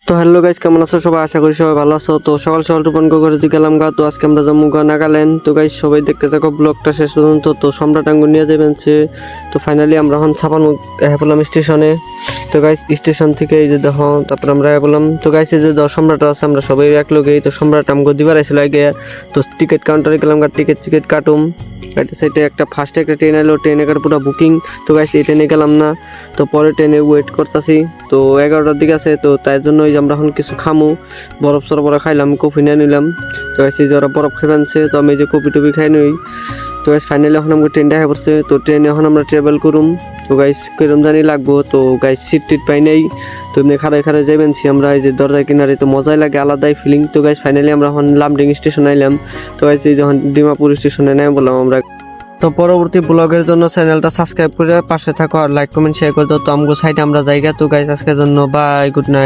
তো hello guys, কেমন আছো সবাই? আশা করি সবাই ভালো আছো। তো সকাল সকাল টুপন করে গেলাম গা। তো আজকে আমরা যাবো গা নাগাল্যান্ড। তো গাইস সবাই দেখতে থাকো ব্লগটা শেষ পর্যন্ত। তো সম্রাট আঙ্গুর নিয়ে যাবেন সে। তো ফাইনালি আমরা এখন ছাপানো বললাম স্টেশনে। তো গাইস স্টেশন থেকে এই যে দেখো, তারপর আমরা বললাম। তো গাইস এই যে সম্রাট আছে, আমরা সবাই এক লোকেই। তো সম্রাট আমগো দিবার আইছিল আগে। তো টিকিট কাউন্টারে গেলাম গা, টিকিট কাটুম। সাইডে একটা ফার্স্টে একটা ট্রেন এলো, ট্রেনে পুরো বুকিং। তো গাইস এই ট্রেনে গেলাম না, তো পরে ট্রেনে ওয়েট করতেছি। তো 11টার দিকে আছে, তো তাই জন্য আমরা এখন কিছু খামু। বরফ সরফ খাইলাম, কফি নিয়ে নিলাম। তো গাইস এই যে ওরা বরফ খাই আনছে, তো আমি এই যে কফি টফি খাই নই। তো গাইস ফাইনালি এখন আমাকে ট্রেনটা হয়ে পড়ছে। তো ট্রেনে এখন আমরা ট্রাভেল করুম। তো গাইস কিরম জানি লাগবো। তো গাইস সিট টিট পাই নাই, তো এমনি খাড়ায় যাইবেন আমরা এই যে দরজার কিনারে। তো মজাই লাগে, আলাদাই ফিলিং। তো গাইস ফাইনালি আমরা এখন লামডিং স্টেশন আইলাম। তো গাইস এই যখন ডিমাপুর স্টেশনে নাই বললাম আমরা। তো পরবর্তী ব্লগের জন্য চ্যানেলটা সাবস্ক্রাইব করে পাশে থাকো, আর লাইক কমেন্ট শেয়ার করে দাও। তো আমগো সাইডে আমরা জায়গা। তো গাইস আজকের জন্য বাই, গুড নাইট।